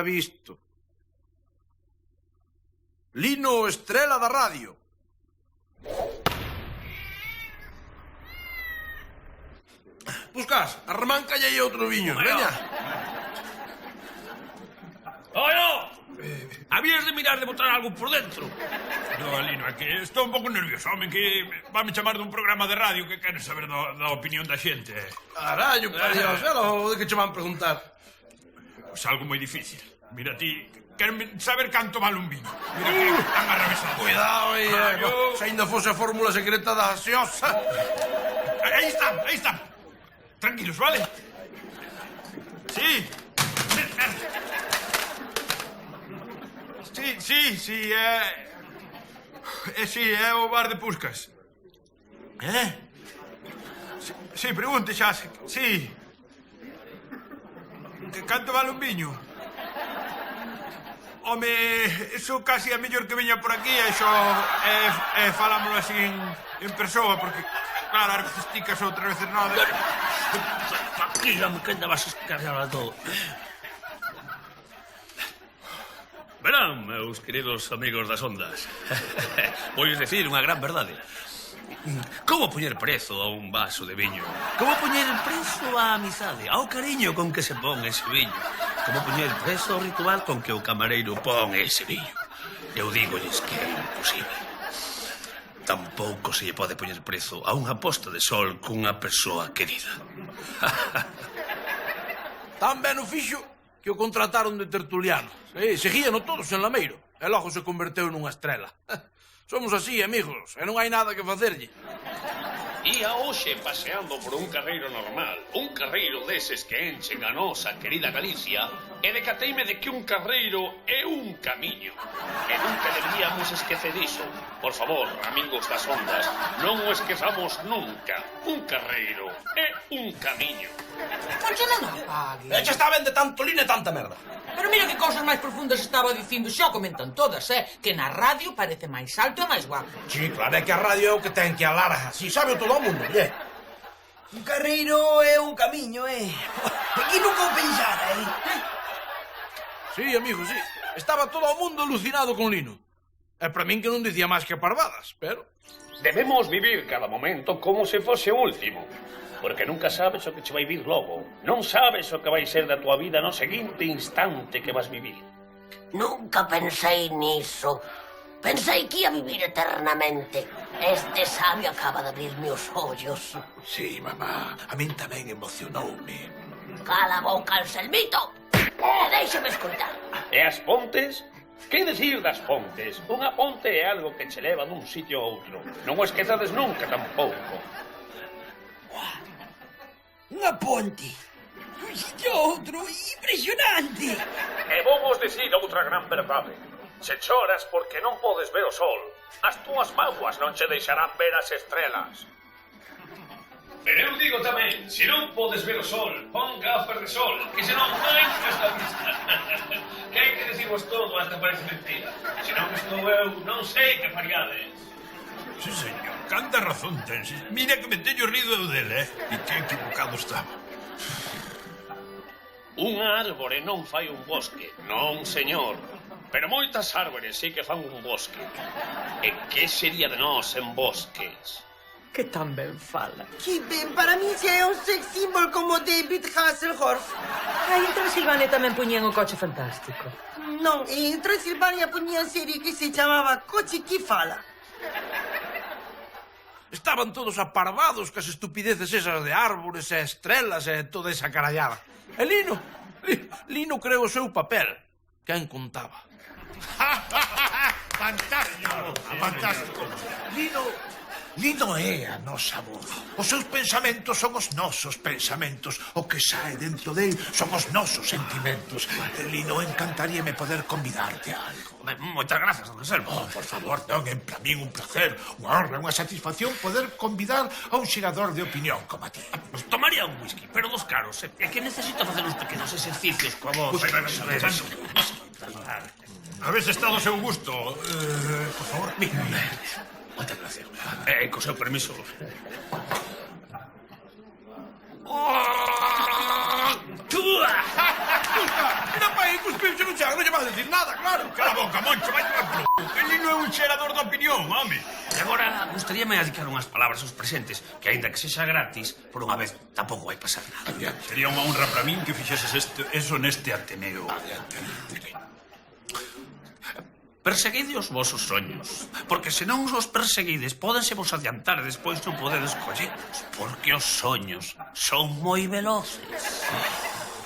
visto. Lino, estrela da radio. Puscas, arrancalle aí outro viño, veña. ¡Oye! Habías de mirar de botar algo por dentro. No, Lino, é que estou un pouco nervioso, home, que vame chamar dun programa de radio que quere saber da opinión da xente. Carallo, parios, de que che van preguntar? Pois algo moi difícil. Mira ti, queren saber canto vale un viño. Mira que tan arrevesado. Cuidado, se ainda fose a fórmula secreta da xeosa. Aí están. Tranquilos, vale? Sí. Sí, sí, é o bar de Puscas. Sí, pregunte xa, sí. Que canto vale un viño? Home, iso casi é mellor que veña por aquí, iso falámoslo así en persoa, porque, claro, ás veces ticas outras veces nada. Tranquila, que ainda vas a escargar a todo. Verán, meus queridos amigos das ondas. Voy decir unha gran verdade. Como poñer prezo a un vaso de viño? Como poñer prezo á amizade, ao cariño con que se pon ese viño? Como poñer prezo ao ritual con que o camareiro pon ese viño? Eu dígolles que é imposible. Tampouco se lle pode poñer prezo a unha posta de sol cunha persoa querida. Tan ben o fixo que o contrataron de tertuliano. Seguíano todos en Lameiro. E logo se converteu nunha estrela. Somos así, amigos, e non hai nada que facerlle. Ía hoxe paseando por un carreiro normal, un carreiro deses que enchen a nosa querida Galicia, e decateime de que un carreiro é un camiño. E nunca deberíamos esquecer iso. Por favor, amigos das ondas, non o esquezamos nunca. Un carreiro é un camiño. Conchela non pague. Xa está ben de tanto lino e tanta merda. Pero mira que cousas máis profundas estaba dicindo, xa comentan todas, que na radio parece máis alto e máis guapo. Sí, claro, é que a radio é o que ten que alar así, sabe o todo o mundo, Un carreiro é un camiño, Aquí nunca o pensara, Sí, amigo, sí. Estaba todo o mundo alucinado con Lino. E para min que non dicía máis que parvadas, pero... Debemos vivir cada momento como se fose o último. Porque nunca sabes o que che vai vir logo. Non sabes o que vai ser da tua vida no seguinte instante que vas vivir. Nunca pensei niso. Pensei que ia vivir eternamente. Este sabio acaba de abrirme os ollos. Sí, mamá, a min tamén emocionoume. Cala a boca, Anselmito, e déixame escoitar. E as pontes? Que decir das pontes? Unha ponte é algo que che leva dun sitio a outro. Non o esquezades nunca tampouco. Unha ponte. Un sitio a outro, impresionante. E vou vos dicir outra gran verdade. Se choras porque non podes ver o sol, as túas mágoas non che deixarán ver as estrelas. Pero eu digo tamén, se non podes ver o sol, pon gafas de sol, que senón non entres na vista. Que hai que decirvos todo hasta parece mentira. Se non estou eu, non sei que faríades. Sí, señor, canta razón tens. Mira que me teño rido eu dele, E que equivocado estaba. Unha árbore non fai un bosque, non, señor. Pero moitas árbores sí que fan un bosque. E que sería de nós en bosques? Que tan ben fala. Que ben, para mí xa é un sex symbol como David Hasselhoff. Ai, en Transilvania tamén poñían o coche fantástico. Non, en Transilvania poñían serie que se chamaba Coche que fala. Estaban todos aparvados cas estupideces esas de árbores e estrelas e toda esa carallada. E Lino creou o seu papel. Quen contaba? Fantástico, fantástico. Lino é a nosa voz. Os seus pensamentos son os nosos pensamentos. O que sae dentro del son os nosos sentimentos. Lino, encantaríame poder convidarte a algo. Moitas grazas, don Anselmo. Oh, por favor, non, é para min un placer, unha honra, unha satisfacción poder convidar a un xirador de opinión como a ti. Pues tomaría un whisky, pero dos caros. É que necesito facer uns pequenos exercicios coa voz. Habes estado ao seu gusto. Por favor, mira. Moitas gracias. Co seu permiso. Mira pa aí, cuspiu, xa non xa. xa, non lle vas a decir nada, claro. Cala a boca, Moncho, vai tomar polo c***. El Lino é un xerador de opinión, home. E agora gustaríame adicar unhas palabras aos presentes, que aínda que sexa gratis, por unha vez tampouco vai pasar nada. Sería unha honra para min que fixeses eso neste Ateneo. Perseguide os vosos soños, porque se non os perseguides, pódense vos adiantar e despois non podedes colleros, porque os soños son moi veloces.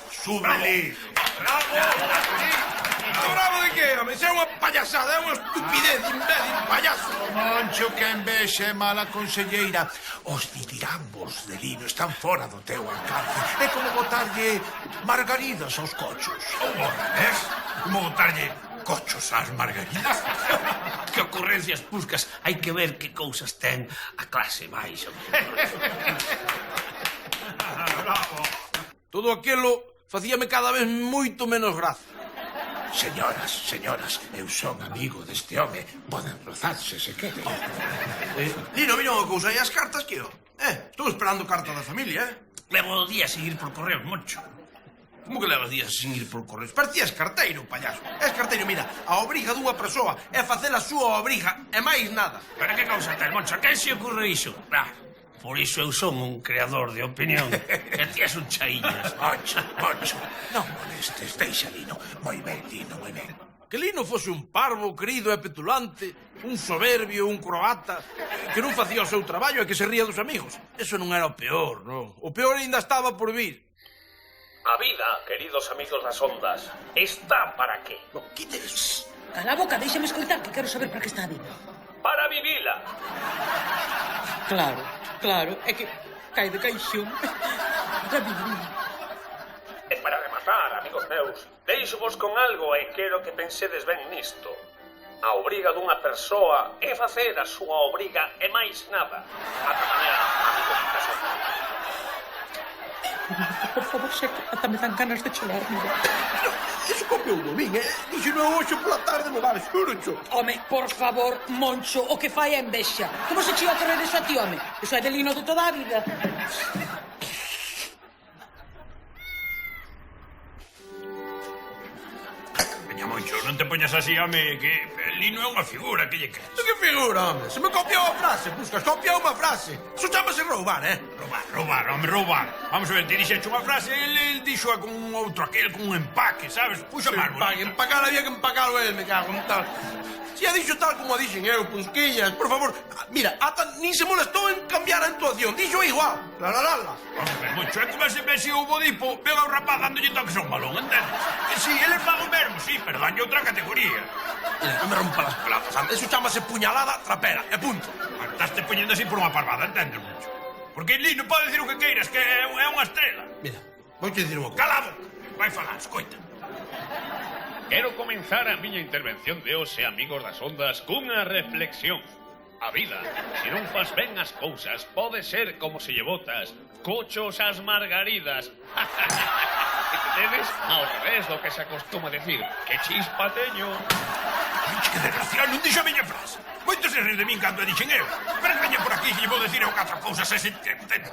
Súbele. Bravo de que, home? Xa é unha payasada, é unha estupidez, imbécil, payaso. Moncho, que envexe, mala conselleira. Os ditirambos de Lino están fora do teu alcance. É como botarlle margaridas aos cochos. ¿Ves? Como botarlle cochos ás margaridas. Que ocurrencias puscas, hai que ver que cousas ten a clase baixa. Bravo. Todo aquilo facíame cada vez moito menos gracia. Señoras, eu son amigo deste home. Poden rozarse se queren. Lino, mira unha cousa, e as cartas que, estou esperando carta da familia, Levo días sin ir por correo, Moncho. Como que levas días sin ir por correos? Parecías carteiro, payaso. És carteiro, mira, a obriga dunha persoa é facer a súa obriga, e máis nada. Pero que cousa ten, Moncho? A quen se ocurre iso? Por iso eu son un creador de opinión. E ti és un chaíñas. Moncho, non molestes, deixa Lino. Moi ben, Lino, moi ben. Que Lino fose un parvo, querido e petulante, un soberbio, un croata, que non facía o seu traballo e que se ría dos amigos. Eso non era o peor, non. O peor ainda estaba por vir. A vida, queridos amigos das ondas, está para qué? No, quites. Cala a boca, déxame escoitar, que quero saber para que está viva. Para vivila. Claro, é que cae de caixón. Para vivir. E para rematar, amigos meus, deixo-vos con algo e quero que pensedes ben nisto. A obriga dunha persoa é facer a súa obriga e máis nada. Ata mañá, amigos das ondas. Por favor, sé que ata me dan ganas de chorar, mira. Iso copiou do min, Dixo no hoxe pola tarde no bar, xurocho. Home, por favor, Moncho, o que fai é envexa. Como se che ocurre eso a ti, home? Eso é de Lino de toda a vida. Veña, Moncho, non te poñas así, home, que el Lino é unha figura, que lle crees? Que figura, home? Se me copiou a frase, Puscas, copiou unha frase. Eso chamase roubar, Roubar. Vamos a ver, te dixeche unha frase, el dixo con outro aquel, con un empaque, sabes? Puxa máis bonita. Empacar había que empacalo él, me cago en tal. Si ha dixo tal como a dixen eu, Pusquillas, por favor. Mira, ata nin se molestou en cambiar a entoación. Dixo igual. La. Vamos a ver, Moncho, é como se vese o bodipo, veo ao rapaz dándolle toques a un balón, entendes? Que si, eles fan o mesmo, sí, pero danlle outra categoría. Mira, non me rompa las pelotas, anda. Eso chamase puñalada trapera, e punto. Estás poñendo así por unha parvada, entendes, Moncho? Porque el Lino pode decir o que queiras, que é unha estrela. Mira, vou te dicir unha cousa. Calado, vai falar, escoita. Quero comenzar a miña intervención de hoxe, amigos das ondas, cunha reflexión. A vida, se non fas ben as cousas, pode ser como se lle botas cochos ás margaridas. Entendes? Ao revés do que se acostuma decir, que chispa teño. Bicho, que desgraciado, non dixo a miña frase. Moitos se rir de min cando a dixen eu. Pero que veña por aquí que lle vou decir eu catro cousas e se entende.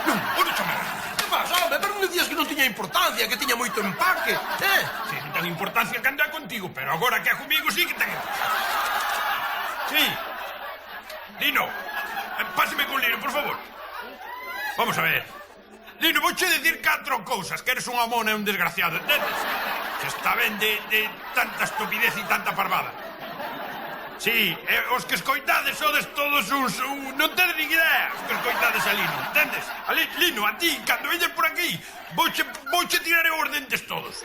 Non, vou non chamar. Que pasa, home? Pero non dicías que non tiña importancia, que tiña moito empaque, Si, non ten importancia cando é contigo, pero agora que é comigo sí que ten. Sí. Lino, páseme con Lino, por favor. Vamos a ver. Lino, vouche decir catro cousas, que eres unha mona e un desgraciado, entendes? Que está ben de tanta estupidez e tanta parvada. Sí, os que escoitades sodes todos uns... non tedes nin idea os que escoitades a Lino, entendes? Lino, a ti, cando veñes por aquí, vouche tirar os dentes todos.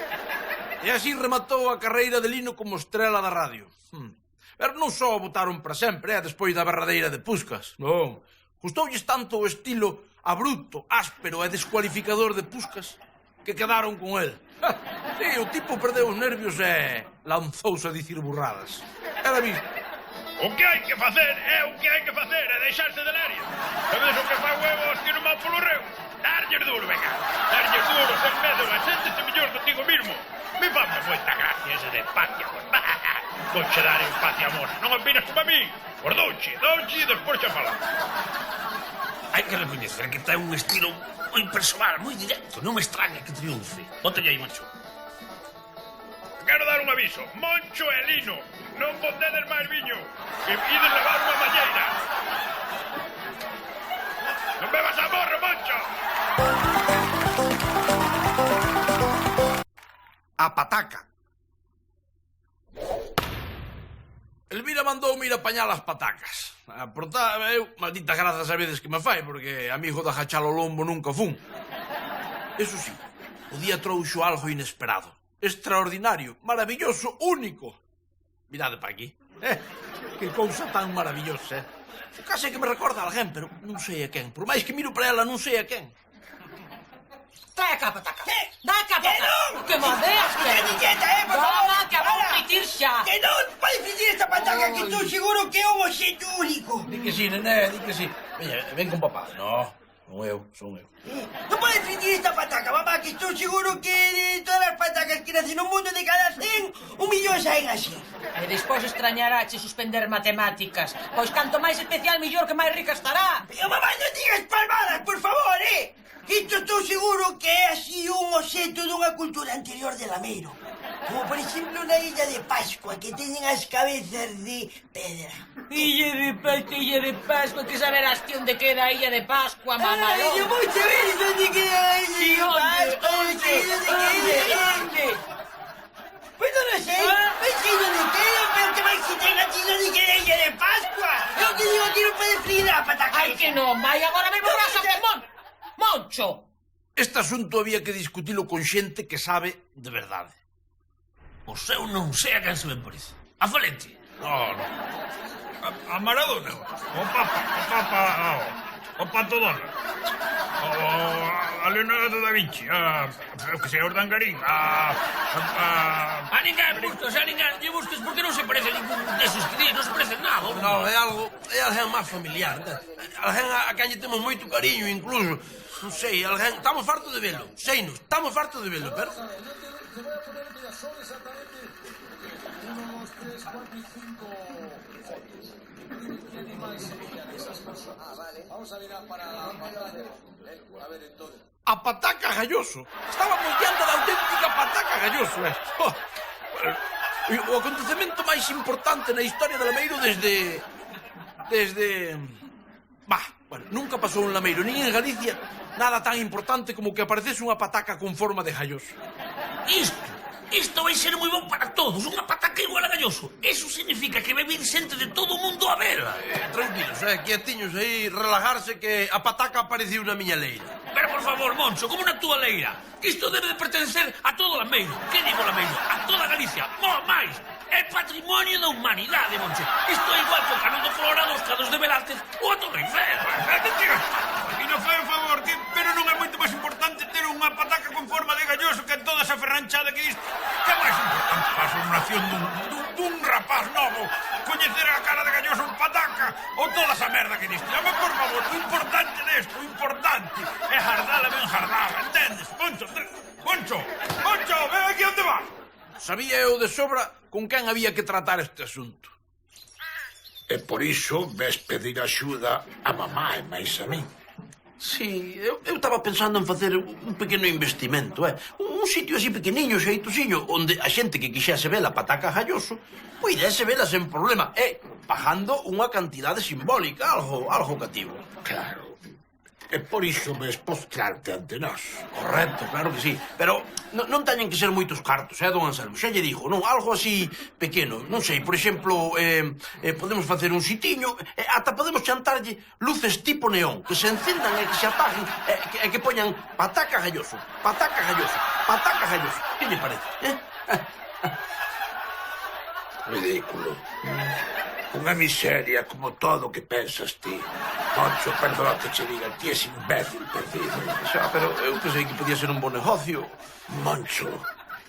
E así rematou a carreira de Lino como estrela da radio. Pero non só o botaron para sempre, despois da berradeira de Puscas. Non. Gustoulles tanto o estilo abrupto, áspero e descualificador de Puscas que quedaron con el. Sí, o tipo perdeu os nervios e lanzouse a dicir burradas. Era visto. O que hai que facer é o que hai que facer, é deixarse del área. Sabedes o que fai huevos que non van polo reo? Darlles duro, venga. Darlles duro, sen medo, e séntese mellor contigo mismo. Me fanme moita gracia ese de paz e amor. Vouche dar en paz e amor. Non opinas como a mí? Por douche e despois xa falar. Hai que recoñecer que ten un estilo moi persoal, moi directo. Non me extraña que triunfe. Bótelle aí, Moncho. quero dar un aviso. Moncho e Lino, non botedes máis viño, que pides levar unha malleira. Non bebas a morro, Moncho! A pataca. Elvira mandoume ir a apañar as patacas. Eu, malditas grazas a veces que me fai, porque amigo da jachalo lombo nunca fun. Eso sí, o día trouxo algo inesperado. Extraordinario, maravilloso, único. Mirade pa aquí. Que cousa tan maravillosa, Case que me recorda a alguén, pero non sei a quen. Por máis que miro para ela, non sei a quen. Trae a pataca. Dá a pataca. Que modeas, Que niñeta, por favor. Toma, que vamos a fritir xa. Que non vai fritir esta pataca, que estou seguro que é un obxecto único. Di que sí, nené, di que sí. Veña, ven con papá. No, son eu, son eu. Non pode fritir esta pataca, mamá, que estou seguro que de todas as patacas que nacen no mundo de cada 100, 1 millón saen así. E despois extrañarache suspender matemáticas. Pois canto máis especial, millor que máis rica estará. Pero, mamá, non digas palmadas, por favor, Isto estou seguro que é así un obxecto dunha cultura anterior de Lameiro. Como, por exemplo, na Illa de Pascua, que teñen as cabezas de pedra. Illa de Pascua, que saberás ti onde queda a Illa de Pascua, Ai, mamalón. eu vou saber onde queda a Illa de Pascua, onde? Pois non o sei, non sei onde queda, pero que máis se ten aquí onde queda a Illa de Pascua. Eu que digo que non pode freír a pataca. Ai, que non, vai agora mesmo brazo que Moncho. Este asunto había que discutilo con xente que sabe de verdade. Pois eu non sei a quen se me parece. A Valente. No. A Maradona. O Papa, o Pantodona. A Leonardo da Vinci. Que sei, o Urdangarín. A ninguén lle busques porque non se parece ningún desos que di, non se parece nada. No, é alguén máis familiar. Alguén a quen lle temos moito cariño, incluso. Non sei, alguén... Estamos fartos de velo. Seinos, estamos fartos de velo, pero... A pataca Galloso. Estábamos diante da auténtica pataca Galloso, O acontecemento máis importante na historia de Lameiro desde... Bueno, nunca pasou en Lameiro, nin en Galicia, nada tan importante como que aparecese unha pataca con forma de Galloso. Isto vai ser moi bon para todos. Unha pataca igual a Galloso. Eso significa que vai vir xente de todo o mundo a vela. Tranquilos, quietiños aí, relajarse que a pataca apareciu na miña leira. Pero, por favor, Moncho, como na túa leira? Isto debe de pertencer a todo Lameiro. Que digo Lameiro? A toda Galicia. Máis. É patrimonio da humanidade, Moncho. Isto é igual que o Canón do Colorado, os Cados de Velázquez ou a Torre Eiffel. E non fai o favor, pero non é moito máis importante ter unha pataca con forma de Galloso que toda esa ferranchada que diste. Que é máis importante para a formación dun rapaz novo coñecer a cara de Galloso en pataca ou toda esa merda que diste? Home, por favor, o importante desto, o importante é jardala ben jardala, entendes? Moncho, ven aquí onde vas. Sabía eu de sobra con quen había que tratar este asunto. E por iso ves pedir axuda a mamá e máis a mí. Sí, eu estaba pensando en facer un pequeno investimento, un sitio así pequeniño, xeitosiño, onde a xente que quixese ver a pataca Galloso puidese vela sen problema, pagando unha cantidade simbólica, algo cativo. Claro. E por iso ves postrarte ante nós. Correcto, claro que sí. Pero non teñen que ser moitos cartos, don Anselmo? Xa lle digo, non? Algo así pequeno. Non sei, por exemplo, podemos facer un sitiño, ata podemos chantarlle luces tipo neón, que se encendan e que se apaguen, e que poñan pataca Galloso, pataca Galloso, pataca Galloso. Que lle parece, Ridículo. Unha miseria como todo o que pensas ti. Moncho, perdón que che diga, ti és imbécil perdido. Xa, pero eu pensei que podía ser un bon negocio. Moncho,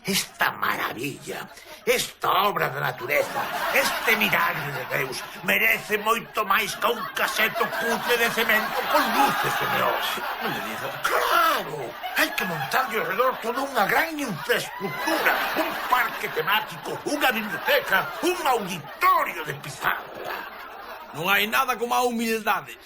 esta maravilla, esta obra da natureza, este milagre de Deus merece moito máis que un caseto cutre de cemento con luces de neón. Non me diga. Claro, hai que montarlle alrededor toda unha gran infraestructura, un parque temático, unha biblioteca, un auditorio de pizarra. Non hai nada como a humildade.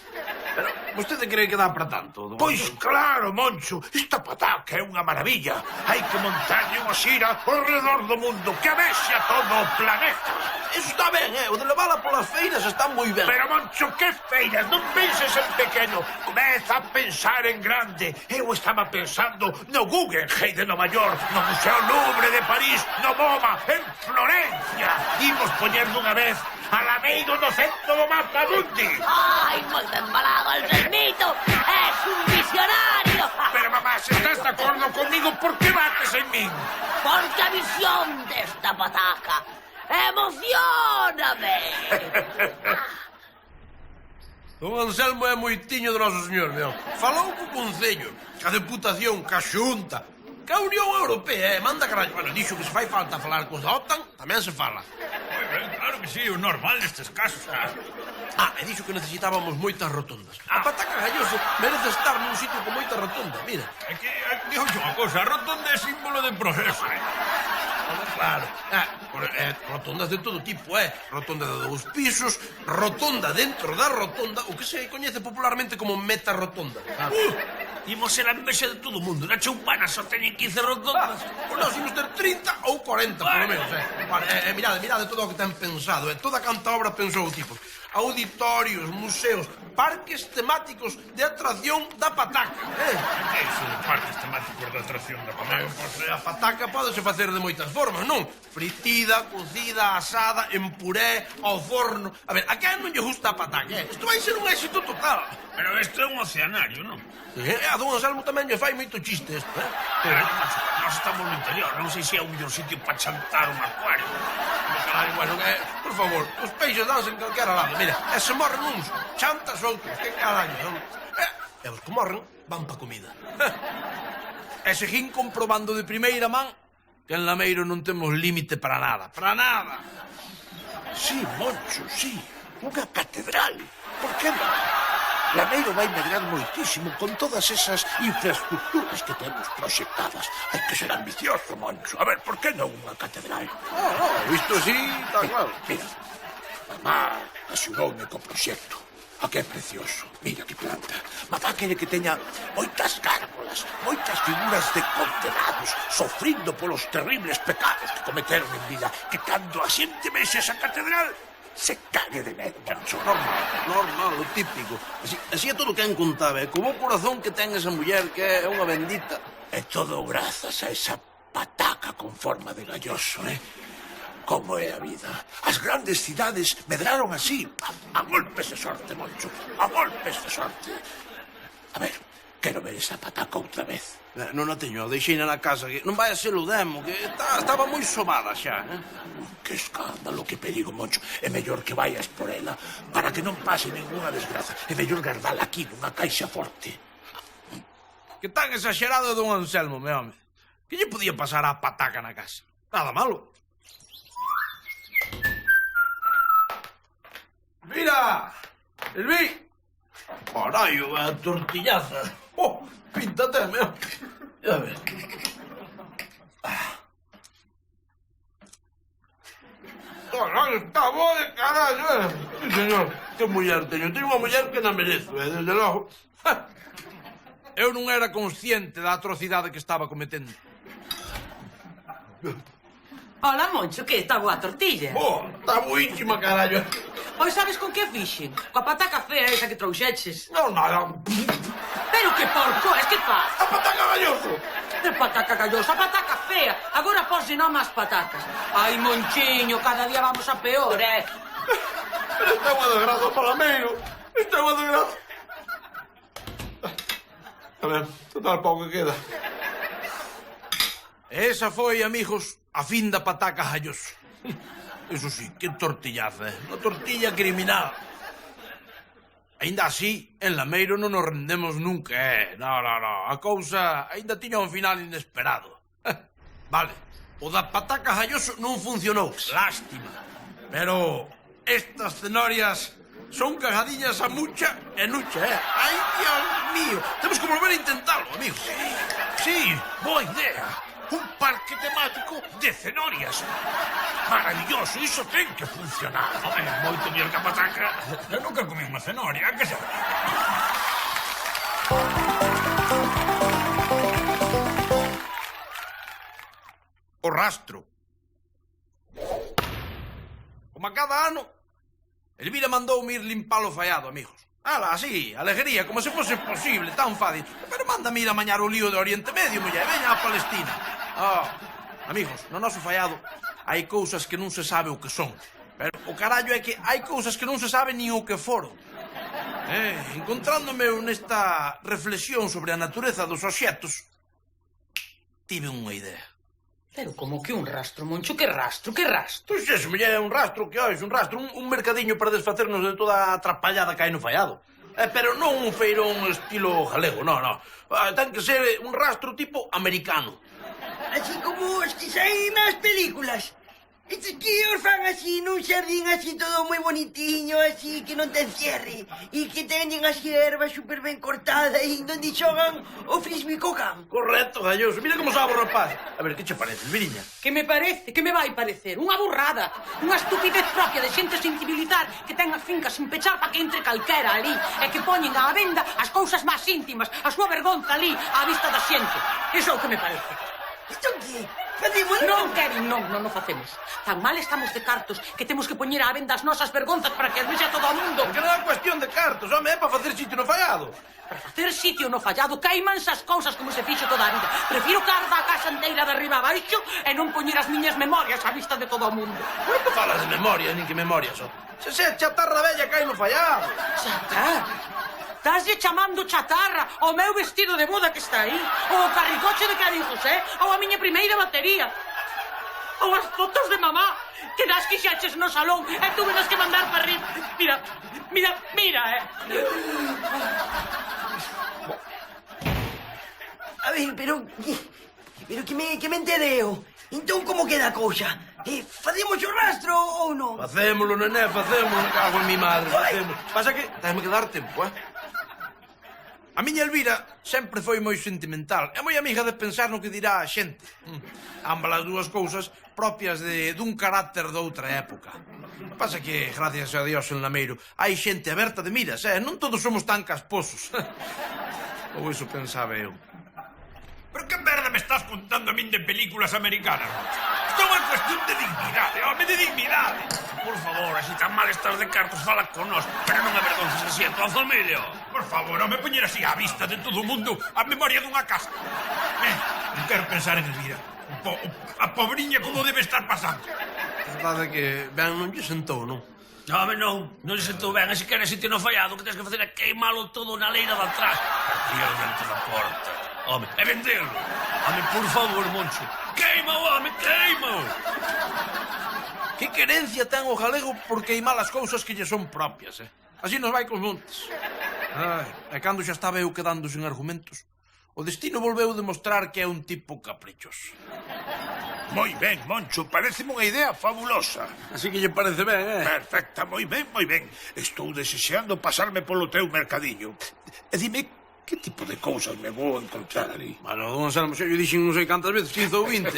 Pero vostede cree que dá para tanto? Pois claro, Moncho, esta pataca é unha maravilla. Hai que montarlle unha xira ao redor do mundo que amexe a todo o planeta. Eso está ben, o de levala polas feiras está moi ben. Pero, Moncho, que feiras? Non penses en pequeno. Comeza a pensar en grande. Eu estaba pensando no Guggenheim de Nova York, no Museo Louvre de París, no MoMA, en Florencia. Imos poñer dunha vez a Lameiro no centro do mapa mundi. Ai, moi ben balado el Selmito. Es un visionario. Pero, mamá, se estás de acordo conmigo, por que bates en min? Porque a visión desta pataca emocioname. Don Anselmo é moitiño do noso señor, meu. Falou co Concello, a Deputación, ca Xunta, ca Unión Europea, manda carallo. Bueno, dixo que se fai falta falar cos da OTAN, tamén se fala. Moi ben, claro que sí, o normal nestes casos. E dixo que necesitábamos moitas rotondas. A pataca galloso merece estar nun sitio con moita rotonda, mira. É que, digo unha cosa, a rotonda é símbolo de progreso, Claro. Rotondas de todo tipo, rotonda de 2 pisos, rotonda dentro da rotonda, o que se coñece popularmente como meta rotonda. Imos ser a envexa de todo o mundo. Na Choupana só teñen 15 rotondas. Pois nós imos ter 30 ou 40, polo menos, Vale, mirade todo o que ten pensado, toda canta obra pensou o tipo. Auditorios, museos, parques temáticos de atracción da pataca. Que é iso de parques temáticos de atracción da pataca? Pois a pataca pódese facer de moitas formas, non? Fritida, cocida, asada, en puré, ao forno. A ver, a quen non lle gusta a pataca? Isto vai ser un éxito total. Pero isto é un oceanario, non? A don Anselmo tamén lle fai moito chiste isto, Pero, macho, nós estamos no interior. Non sei se é o mellor sitio para chantar un acuario. Caralho, bueno, por favor, os peixes danse en calquera lado. Mira, se morren uns, chantas outros. Que carallo, non? E os que morren van pa comida. E seguín comprobando de primeira man que en Lameiro non temos límite para nada. Para nada. Sí, Moncho, sí. Unha catedral. Por que non? Lameiro vai medrar moitísimo con todas esas infraestructuras que temos proxectadas. Hai que ser ambicioso, Moncho. A ver, por que non unha catedral? Visto así, está claro. Mira, mamá axudoume co proxecto. A que é precioso. Mira que planta. Mamá quere que teña moitas gárgolas, moitas figuras de condenados sofrindo polos terribles pecados que cometeron en vida, que cando a xente vexe esa catedral se cague de medo, Moncho. Normal, o típico. Así é todo quen contaba, como o corazón que ten esa muller que é unha bendita. É todo grazas a esa pataca con forma de galloso, Como é a vida. As grandes cidades medraron así, a golpes de sorte, Moncho, a golpes de sorte. A ver, quero ver esa pataca outra vez. Non a teño, deixeina na casa, que non vai a ser o demo, que estaba moi sobada xa, Que escándalo, que perigo, Moncho. É mellor que vayas por ela, para que non pase ninguna desgraza. É mellor guardala aquí nunha caixa forte. Que tan exagerado don Anselmo, meu home. Que lle podía pasar a pataca na casa? Nada malo. Mira, Elvi. Carallo, a tortillaza. Píntate, meu. Ya ves. Carallo, está bo de carallo, Sí, señor. Que muller teño. Teño unha muller que non merezo, desde logo. Eu non era consciente da atrocidade que estaba cometendo. Hola, Moncho, que está boa a tortilla? Está boísima, carallo. Pois sabes con que fixen? Coa pataca fea esa que trouxeches. Non, nada. Pero que porco, es que faz? A pataca galloso. Que pataca gallosa, pataca fea. Agora pose nome as patacas. Ai, Monchiño, cada día vamos a peor, Pero está unha desgraza para Lameiro. Está unha desgraza. A ver, total pouco que queda. Esa foi, amigos, a fin da pataca galloso. Eso sí, que tortillaza, Unha tortilla criminal. Ainda así, en Lameiro non nos rendemos nunca, No. A cousa ainda tiña un final inesperado. Vale, o da pataca galloso non funcionou. Lástima. Pero estas cenorias son cagadiñas a mucha e nucha, Ai, Dios mío. Temos que volver a intentalo, amigos. Sí, boa idea. un parque temático de cenorias. Maravilloso, iso ten que funcionar. Home, moito mellor que a pataca. Eu nunca comí unha cenoria, que sabe? O rastro. Como a cada ano, Elvira mandoume ir limpar o fallado, amigos. Ala, así, alegría, como se fose posible, tan fácil. Pero mándame ir a mañar o lío de Oriente Medio, muller, veña a Palestina. Amigos, no noso fallado hai cousas que non se sabe o que son. Pero o carallo é que hai cousas que non se sabe nin o que foron. Encontrándome nesta reflexión sobre a natureza dos obxectos, tive unha idea. Pero como que un rastro, Moncho? Que rastro? Que rastro? Pois eso, muller, é un rastro, que ois, un rastro, un mercadiño para desfacernos de toda a atrapallada que hai no fallado. Pero non un feirón estilo galego, non. Ten que ser un rastro tipo americano. Así como os que saen nas películas. Estes que os fan así nun xardín así todo moi bonitiño, así que non ten cierre. E que teñen as hierbas super ben cortadas e donde xogan o frisbee co can. Correcto, galloso. Mira como sabe o rapaz. A ver, que che parece, Elviriña? Que me parece? Que me vai parecer? Unha burrada. Unha estupidez propia de xente sin civilizar que ten as fincas sin pechar para que entre calquera ali e que poñen á venda as cousas máis íntimas, a súa vergonza ali á vista da xente. Iso é o que me parece. Isto que? Facemos? Non, Kevin, non facemos. Tan mal estamos de cartos que temos que poñer á venda as nosas vergonzas para que as vexa todo o mundo. Que non é cuestión de cartos, home, é para facer sitio no fallado. Para facer sitio no fallado, caimanse as cousas como se fixo toda a vida. Prefiro que arda a casa inteira de arriba a baixo e non poñer as miñas memorias á vista de todo o mundo. Por que falas de memoria, nin que memoria só? Se chatarra bella que hai no fallado. Chatarra? Estáslle chamando chatarra ao meu vestido de boda que está aí, ou o carricoche de Cari José, ou a miña primeira batería, ou as fotos de mamá que das quixaches no salón e tuvenas que mandar para arriba. Mira, A ver, pero que me entereo. Entón, como queda a cousa? Facemos o rastro ou non? Facémolo, nené, facémolo, cago en mi madre, facémolo. Pasa que déjame que dar tempo, A miña Elvira sempre foi moi sentimental e moi amiga de pensar no que dirá a xente. Ambas as dúas cousas propias dun carácter doutra época. Pasa que, gracias a Dios en Lameiro, hai xente aberta de miras, non todos somos tan casposos. Ou iso pensaba eu. Pero que merda me estás contando a min de películas americanas? Isto é unha cuestión de dignidade, home, de dignidade. Por favor, así tan mal estás de cartos, fala con nós, pero non avergonces así a tua familia. Por favor, home, poñer así á vista de todo o mundo a memoria dunha casa. Non quero pensar en Elvira. A pobriña como debe estar pasando. A verdade é que ben non lle sentou, non? Home, non lle sentou ben, así que era sitio no fallado, que tens que facer é queimalo todo na leira de atrás. Partir dentro da porta. Home, e vendelo. Home, por favor, Moncho. Queima-o, home, queima-o. Que querencia ten o galego por queimar as cousas que lle son propias, Así nos vai cos montes. E cando xa estaba eu quedando sen argumentos, o destino volveu demostrar que é un tipo caprichoso. Moi ben, Moncho, pareceme unha idea fabulosa. Así que lle parece ben, Perfecta, moi ben, moi ben. Estou desexando pasarme polo teu mercadiño. E dime, que tipo de cousas me vou encontrar ali? Bueno, don Anselmo, xa yo dixen non sei cantas veces, 15 ou 20.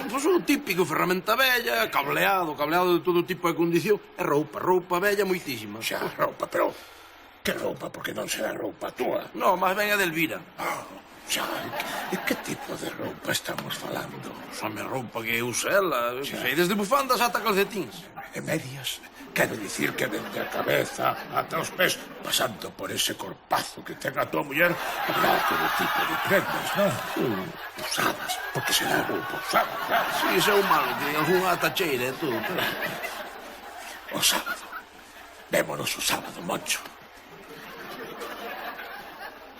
Pois o típico, ferramenta bella, cableado de todo tipo de condición, e roupa bella moitísima. Xa, roupa, pero... que roupa? Porque non será roupa túa. Non, máis ben a de Elvira. Xa, e que tipo de roupa estamos falando? Xa me roupa que usa ela, sei, desde bufandas ata calcetins. E medias? Quero dicir que dende a cabeza ata os pés, pasando por ese corpazo que ten a tua muller, habrá todo tipo de prendas, non? Usadas, porque será roupa usada, claro. Si, iso é o malo, que algunha tacheira e todo. O sábado. Vémonos o sábado, Moncho.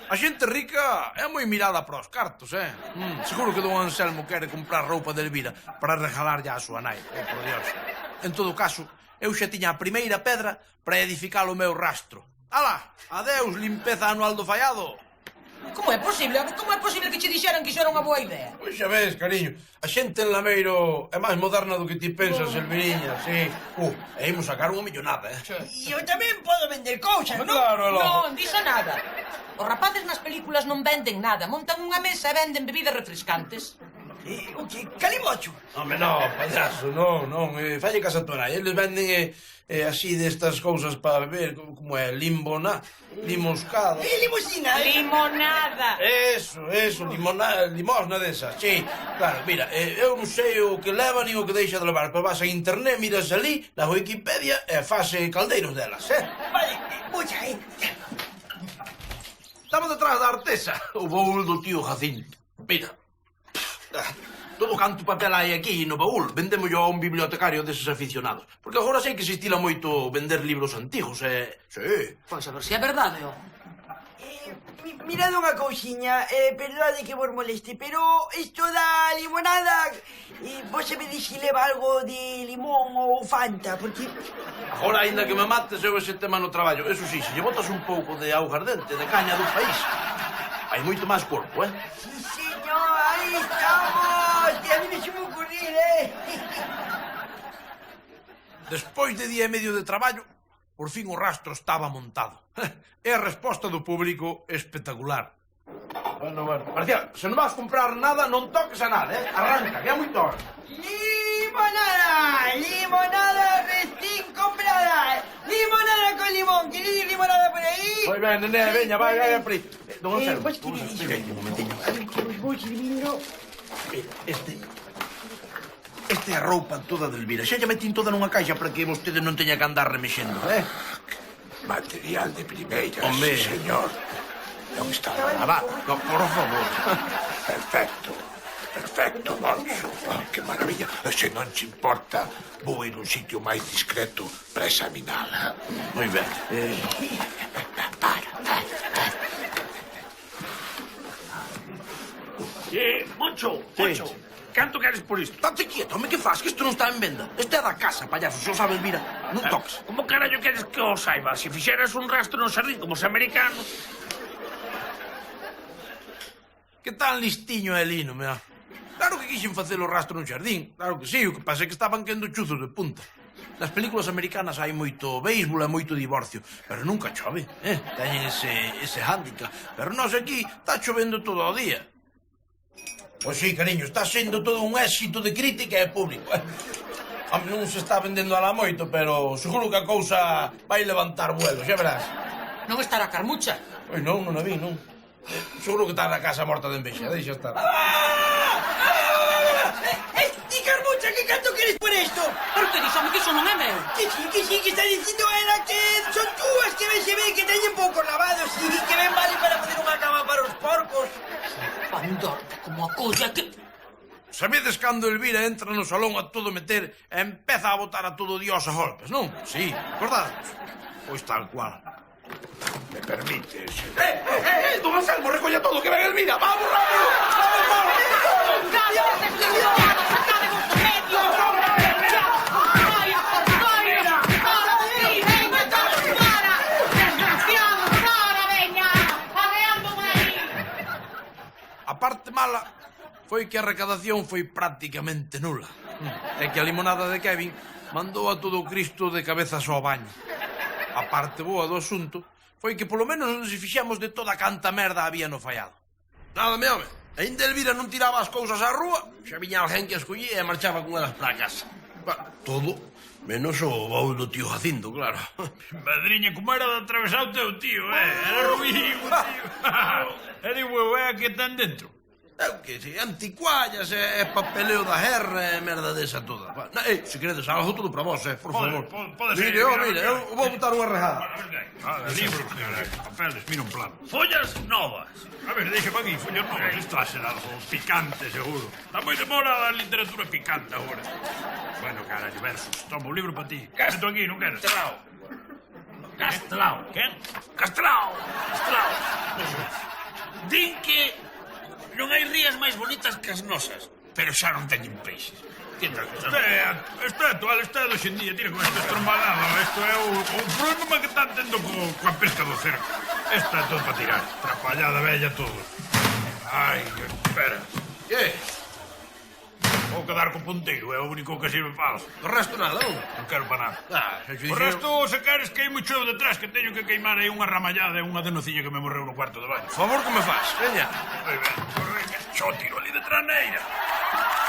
A xente rica é moi mirada para os cartos, Seguro que don Anselmo quere comprar roupa de Elvira para regalarlle á súa nai, por Dios. En todo caso, eu xa tiña a primeira pedra para edificar o meu rastro. Alá, adeus, limpeza anual do fallado. Como é posible? Como é posible que che dixeran que iso era unha boa idea? Pois xa ves, cariño, a xente en Lameiro é máis moderna do que ti pensas, Elviriña, sí. E imos sacar unha millonada, E eu tamén podo vender cousas, non? Claro, Non, dixo nada. Os rapaces nas películas non venden nada, montan unha mesa e venden bebidas refrescantes. O que? Calimocho? Home, non, payaso, non. Falle casa tora. Eles venden así destas cousas para beber, como é limona, limoscada. Limosina? Limonada. Eso, limosna desas, sí. Claro, mira, eu non sei o que leva nin o que deixa de levar, pero vas a internet, miras ali, na Wikipedia, e fase caldeiros delas, Vale, mucha gente. Estaba detrás da artesa, o baúl do tío Jacinto. Mira, todo canto papel hai aquí no baúl, vendémoslo a un bibliotecario deses aficionados. Porque agora sei que se estila moito vender libros antigos, sí. Pois a ver se é verdade, Mirad unha cousiña, perdade que vos moleste, pero isto da limonada, vos sabedes se leva algo de limón ou Fanta, porque... Agora, aínda que me mates, eu ese tema no traballo. Eso sí, se lle botas un pouco de auga ardente, de caña do país, hai moito máis corpo, Sí, señor, aí estamos! Que a mí me me ocurrir, Despois de día e medio de traballo, por fin o rastro estaba montado. E a resposta do público espectacular. Bueno, Marcial, se non vas comprar nada, non toques a nada, Arranca, que é moito hora. ¡Limonada! ¡Limonada recién comprada! ¡Limonada con limón! ¿Queréis limonada por ahí? Moi ben, nene, veña, vai, por aí. Don Anselmo, vos que me dixo? un momentinho. A ver, que vos vou servindo... Este é a roupa toda de Elvira. Xa lle metín toda nunha caixa para que vostede non teña que andar remexendo, Material de primeira, Hombre. sí, señor. Non está lavado. No, por favor. Perfecto, Moncho. Que maravilla. Se non te importa, vou ir a un sitio máis discreto para examinala. Moi ben. Moncho, Sí. canto queres por isto? Estate quieto, home, que faz? Que isto non está en venda. Este é da casa, payaso, xo sabe Elvira. Non toques. Como carallo queres que o saiba? Se fixeras un rastro no xardín como os americanos... Que tan listiño é Lino, mea. Claro que quixen facer o rastro nun xardín. Claro que sí, o que pasa é que estaban quendo chuzos de punta. Nas películas americanas hai moito béisbol e moito divorcio, pero nunca chove, Teñen ese hándicap. Pero nós aquí está chovendo todo o día. Pois sí, cariño, está sendo todo un éxito de crítica e público, Non se está vendendo ala moito, pero seguro que a cousa vai levantar vuelo, xa verás. Non estará Carmucha. Pois non a vi, non. Seguro que está na casa morta de envexa, deixa estar. ¡Ti, Carmucha, que canto queres por esto? Pero que dixome que iso non é meu. Que sí, que está dicindo ela que son túas que se ve que teñen poucos lavados e que ben vale para facer unha cama para os porcos. Pandorte como a colla que... Sabedes cando Elvira entra no salón a todo meter e empeza a botar a todo Dios a golpes, non? Sí, acordades? Pois tal cual. Me permites? Don Anselmo, recolla todo, que ven Elvira! ¡Vamos, rápido! ¡Vamos, A parte mala foi que a recadación foi prácticamente nula. É que a limonada de Kevin mandou a todo o Cristo de cabezas ao baño. A parte boa do asunto foi que polo menos nos fixemos de toda canta merda había no fallado. Nada, me home. Ainda Elvira non tiraba as cousas á rúa, xa viña alguén que as collía e marchaba con elas para casa. Todo menos o baúl do tío Jacinto, claro. Madriña, como era de atravesar o teu tío, Era Rubín, tío. E digo, que ten dentro? É o que, anticuallas, papeleo da guerra e merda desa toda. Se queredes algo, todo para vos, por favor. Pode ser. Mire, eu vou botar unha rejada. Libros, papeles, mira un plano. Follas novas. A ver, deixa aquí, follas novas. Isto va a ser algo picante, seguro. Está moi de moda a literatura picante agora. Bueno, carallo, versos. Toma, un libro para ti. Sento aquí, non queres? Castelao. Quen? Castelao. Din que non hai rías máis bonitas que as nosas, pero xa non teñen peixes. Isto é actual, isto é do xendía, tira con este estrombadado. Isto é o problema que están tendo coa pesca do cerco. Isto é todo para tirar. Trapallada bella todo. Ai, espera. Que? Vou quedar co punteiro, é o único que sirve para algo. O resto nada, non? Non quero para nada. Xa te O resto, se queres, queimo cheo detrás, que teño que queimar aí unha ramallada e unha denociña que me morreu no cuarto de baño. Por favor, que me faz? Veña. Moi ben, corre, que xo tiro ali detrás neira.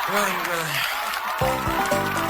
Ai, carai.